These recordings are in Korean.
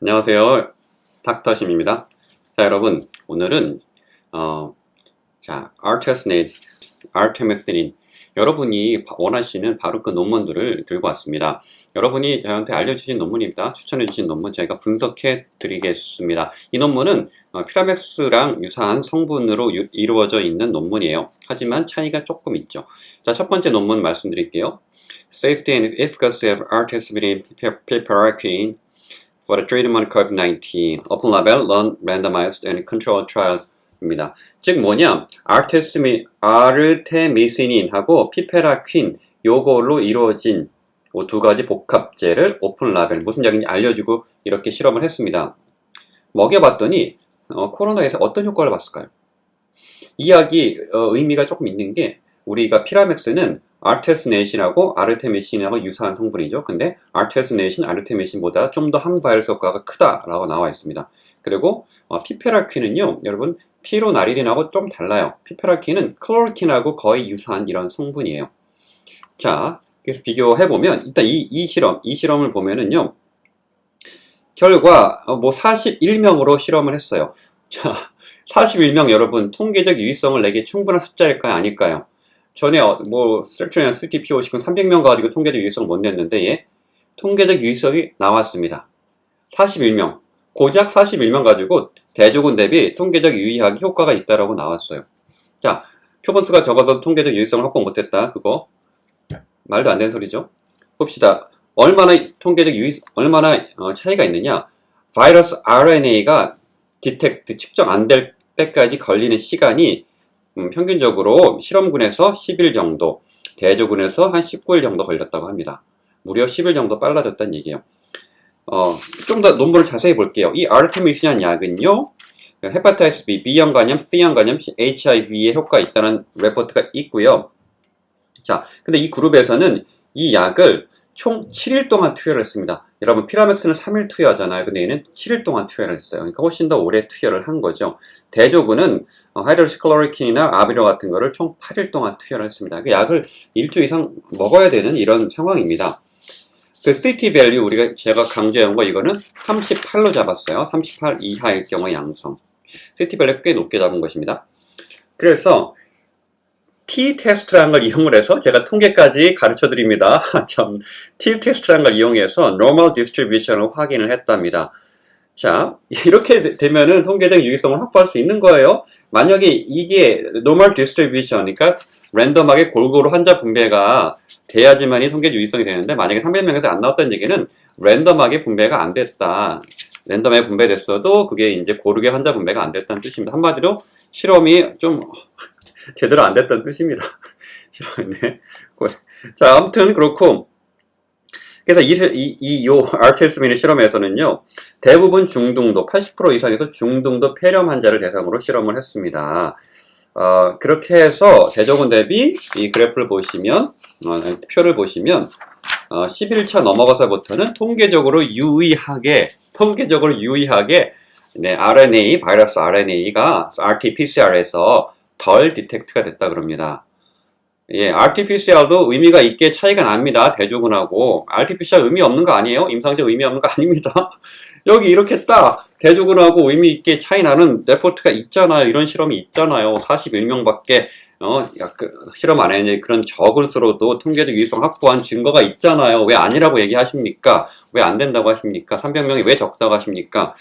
안녕하세요. 닥터심입니다. 자, 여러분, 오늘은 아르테미스닌 여러분이 원하시는 바로 그 논문들을 들고 왔습니다. 여러분이 저한테 알려주신 논문입니다. 추천해주신 논문 저희가 분석해 드리겠습니다. 이 논문은 피라맥스랑 유사한 성분으로 이루어져 있는 논문이에요. 하지만 차이가 조금 있죠. 자, 첫 번째 논문 말씀드릴게요. Safety and efficacy of artemisinin piperacin for the treatment of COVID-19, open label, randomized and controlled trial입니다. 즉 뭐냐, 아르테미시닌하고 피페라퀸 요걸로 이루어진 두 가지 복합제를 오픈 라벨, 무슨 약인지 알려주고 이렇게 실험을 했습니다. 먹여봤더니 코로나에서 어떤 효과를 봤을까요? 이 약이 의미가 조금 있는 게, 우리가 피라맥스는 아르테스네신하고 아르테미신하고 유사한 성분이죠. 근데 아르테스네신, 아르테미신보다 좀 더 항바이러스 효과가 크다라고 나와 있습니다. 그리고 피페라퀸은요, 여러분 피로나릴린하고 좀 달라요. 피페라퀸은 클로르킨하고 거의 유사한 이런 성분이에요. 자, 그래서 비교해보면 일단 이 실험을 보면은요, 결과 41명으로 실험을 했어요. 자, 41명 여러분, 통계적 유의성을 내기 충분한 숫자일까요? 아닐까요? 전에 섹션이나 CTPO 시킨 300명 가지고 통계적 유의성을 못 냈는데, 통계적 유의성이 나왔습니다. 41명. 고작 41명 가지고 대조군 대비 통계적 유의학이 효과가 있다라고 나왔어요. 자, 표본수가 적어서 통계적 유의성을 확보 못했다. 그거 말도 안 되는 소리죠. 봅시다. 얼마나 차이가 있느냐. 바이러스 RNA가 측정 안 될 때까지 걸리는 시간이 평균적으로 실험군에서 10일 정도, 대조군에서 한 19일 정도 걸렸다고 합니다. 무려 10일 정도 빨라졌다는 얘기예요. 좀 더 논문을 자세히 볼게요. 이 아르테미신이라는 약은요, 헤파타이티스 B, B형 간염, C형 간염, HIV에 효과가 있다는 레포트가 있고요. 자, 근데 이 그룹에서는 이 약을 총 7일 동안 투여를 했습니다. 여러분, 피라맥스는 3일 투여하잖아요. 근데 얘는 7일 동안 투여를 했어요. 그러니까 훨씬 더 오래 투여를 한 거죠. 대조군은 하이드로시클로리킨이나 아비로 같은 거를 총 8일 동안 투여를 했습니다. 그 약을 일주 이상 먹어야 되는 이런 상황입니다. 그 CT 밸류 제가 강조한 거 이거는 38로 잡았어요. 38 이하일 경우 양성. CT 밸류 꽤 높게 잡은 것입니다. 그래서 t-테스트라는 걸 이용을 해서 제가 통계까지 가르쳐 드립니다. t-테스트라는 걸 이용해서 normal distribution을 확인을 했답니다. 자, 이렇게 되면은 통계적 유의성을 확보할 수 있는 거예요. 만약에 이게 normal distribution, 그러니까 랜덤하게 골고루 환자 분배가 돼야지만이 통계적 유의성이 되는데, 만약에 300명에서 안 나왔다는 얘기는 랜덤하게 분배가 안 됐다. 랜덤하게 분배됐어도 그게 이제 고르게 환자 분배가 안 됐다는 뜻입니다. 한마디로 실험이 좀 제대로 안 됐다는 뜻입니다. 실험이네. 자, 아무튼 그렇고, 그래서 요 아르테미신 실험에서는요, 대부분 중등도, 80% 이상에서 중등도 폐렴 환자를 대상으로 실험을 했습니다. 그렇게 해서 대조군 대비 이 그래프를 보시면, 표를 보시면, 11차 넘어가서부터는 통계적으로 유의하게, 네, RNA, 바이러스 RNA가 RT-PCR에서 덜 디텍트가 됐다 그럽니다. 예, RT-PCR도 의미가 있게 차이가 납니다. 대조군하고. RT-PCR 의미 없는 거 아니에요? 임상적 의미 없는 거 아닙니다. 여기 이렇게 딱 대조군하고 의미 있게 차이 나는 레포트가 있잖아요. 이런 실험이 있잖아요. 41명밖에 실험 안 했는데 그런 적은 수로도 통계적 유의성 확보한 증거가 있잖아요. 왜 아니라고 얘기하십니까? 왜 안 된다고 하십니까? 300명이 왜 적다고 하십니까?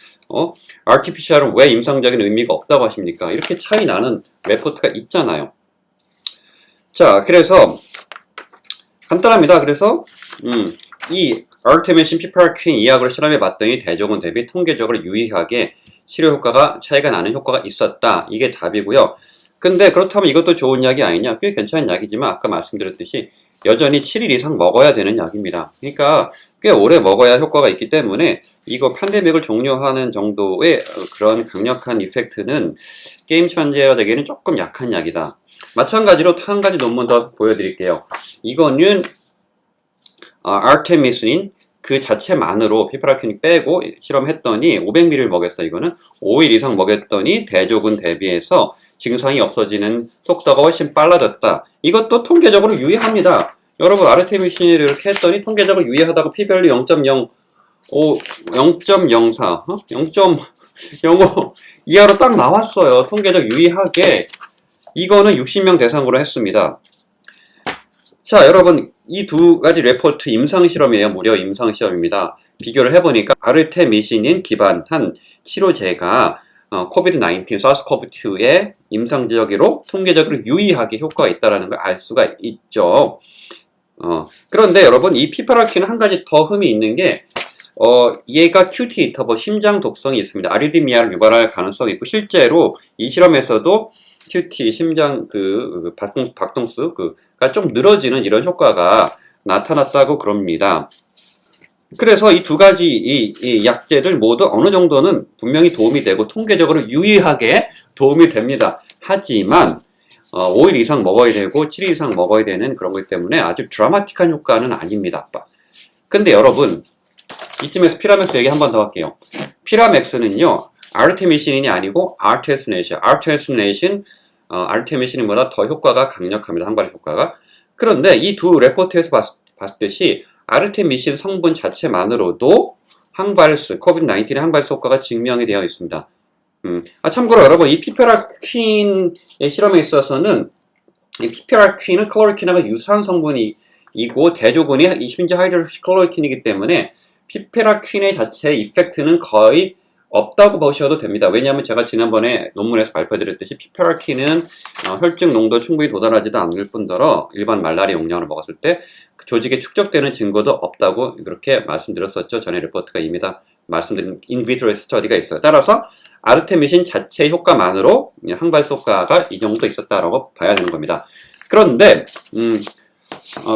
RT-PCR은 왜 임상적인 의미가 없다고 하십니까? 이렇게 차이 나는 레포트가 있잖아요. 자, 그래서 간단합니다. 그래서 이 아르테미신 피페라퀸 이 약을 실험해 봤더니 대조군 대비 통계적으로 유의하게 치료 효과가 차이가 나는 효과가 있었다. 이게 답이고요. 근데 그렇다면 이것도 좋은 약이 아니냐? 꽤 괜찮은 약이지만 아까 말씀드렸듯이 여전히 7일 이상 먹어야 되는 약입니다. 그러니까 꽤 오래 먹어야 효과가 있기 때문에 이거 팬데믹을 종료하는 정도의 그런 강력한 이펙트는 게임 천재가 되기에는 조금 약한 약이다. 마찬가지로 한 가지 논문 더 보여드릴게요. 이거는 아르테미신 그 자체만으로 피페라퀸 빼고 실험했더니 500ml를 먹였어요. 이거는 5일 이상 먹였더니 대조군 대비해서 증상이 없어지는 속도가 훨씬 빨라졌다. 이것도 통계적으로 유의합니다. 여러분, 아르테미신을 이렇게 했더니 통계적으로 유의하다고 p-밸류 0.0 0.04, 0.05 이하로 딱 나왔어요. 통계적 유의하게. 이거는 60명 대상으로 했습니다. 자, 여러분, 이 두 가지 레포트 임상실험이에요. 무려 임상실험입니다. 비교를 해보니까 아르테미신인 기반한 치료제가 코비드-19, 사스코브2의 임상적으로 통계적으로 유의하게 효과가 있다는 걸 알 수가 있죠. 그런데 여러분, 이 피파라퀴는 한 가지 더 흠이 있는 게 얘가 QT 인터벌 심장 독성이 있습니다. 아리드미아를 유발할 가능성이 있고, 실제로 이 실험에서도 QT 심장 박동수가 좀 늘어지는 이런 효과가 나타났다고 그럽니다. 그래서 이 두 가지 이 약제들 모두 어느 정도는 분명히 도움이 되고 통계적으로 유의하게 도움이 됩니다. 하지만 5일 이상 먹어야 되고 7일 이상 먹어야 되는 그런 거기 때문에 아주 드라마틱한 효과는 아닙니다. 근데 여러분, 이쯤에서 피라맥스 얘기 한 번 더 할게요. 피라맥스는요, 아르테미신이 아니고 아르테스넷이에요. 아르테미신보다 더 효과가 강력합니다. 항발의 효과가. 그런데 이 두 레포트에서 봤듯이 아르테미신 성분 자체만으로도 항발수, 코비드-19의 항발수 효과가 증명이 되어 있습니다. 참고로 여러분, 이 피페라퀸의 실험에 있어서는 이 피페라퀸은 클로리킨하고 유사한 성분이고 대조군이 심지어 하이드로시클로리킨이기 때문에 피페라퀸의 자체의 이펙트는 거의 없다고 보셔도 됩니다. 왜냐하면 제가 지난번에 논문에서 발표드렸듯이 피페라퀸은 혈중 농도 충분히 도달하지도 않을 뿐더러 일반 말라리아 용량을 먹었을 때 그 조직에 축적되는 증거도 없다고 그렇게 말씀드렸었죠. 전에 리포트가 이미 다 말씀드린 인비트로 스터디가 있어요. 따라서 아르테미신 자체의 효과만으로 항발수 효과가 이 정도 있었다라고 봐야 되는 겁니다. 그런데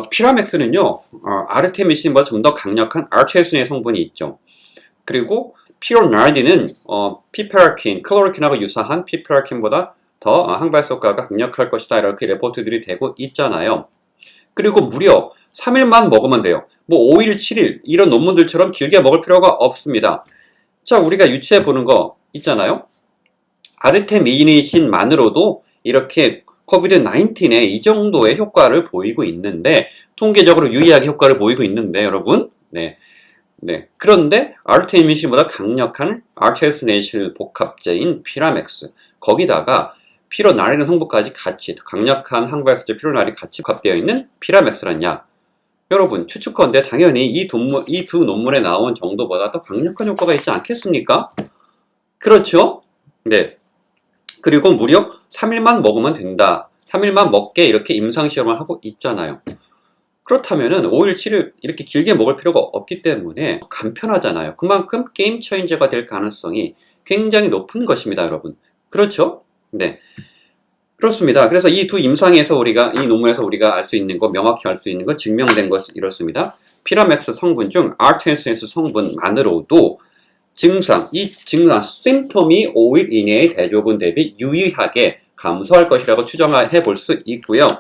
피라맥스는요, 아르테미신보다 좀 더 강력한 아르테스닌의 성분이 있죠. 그리고 피로나르딘은 피페라퀸, 클로리킨하고 유사한 피페라퀸보다 더 항발수 효과가 강력할 것이다. 이렇게 레포트들이 되고 있잖아요. 그리고 무려 3일만 먹으면 돼요. 뭐 5일, 7일 이런 논문들처럼 길게 먹을 필요가 없습니다. 자, 우리가 유추해 보는 거 있잖아요. 아르테미신만으로도 이렇게 코비드-19에 이 정도의 효과를 보이고 있는데, 통계적으로 유의하게 효과를 보이고 있는데, 여러분, 네. 그런데 아르테미신보다 강력한 아르테스네실 복합제인 피라맥스, 거기다가 피로나르딘 성분까지 같이 강력한 항발수제 피로나르딘이 같이 합되어 있는 피라맥스란 약. 여러분, 추측컨대 당연히 이 두 논문에 나온 정도보다 더 강력한 효과가 있지 않겠습니까? 그렇죠? 네. 그리고 무려 3일만 먹으면 된다. 3일만 먹게 이렇게 임상시험을 하고 있잖아요. 그렇다면은 5일, 7일 이렇게 길게 먹을 필요가 없기 때문에 간편하잖아요. 그만큼 게임 체인저가 될 가능성이 굉장히 높은 것입니다, 여러분. 그렇죠? 네. 그렇습니다. 그래서 이 두 임상에서 이 논문에서 우리가 알 수 있는 거, 명확히 알 수 있는 건 증명된 것이 이렇습니다. 피라맥스 성분 중 아르테미신 성분만으로도 이 증상, 심톰이 5일 이내의 대조군 대비 유의하게 감소할 것이라고 추정해 볼 수 있고요.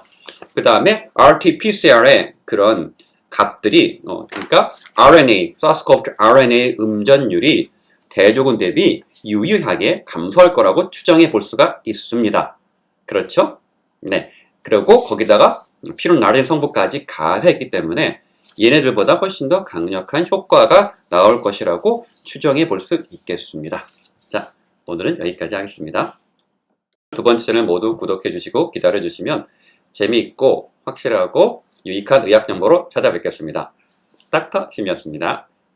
그 다음에 RT-PCR의 그런 값들이, 그러니까 RNA, 사스코브2 RNA 음전율이 대조군 대비 유의하게 감소할 거라고 추정해 볼 수가 있습니다. 그렇죠? 네. 그리고 거기다가 피로나르딘 성분까지 가세했기 때문에 얘네들보다 훨씬 더 강력한 효과가 나올 것이라고 추정해 볼 수 있겠습니다. 자, 오늘은 여기까지 하겠습니다. 두 번째 채널 모두 구독해 주시고 기다려 주시면 재미있고 확실하고 유익한 의학 정보로 찾아뵙겠습니다. 닥터 심이었습니다.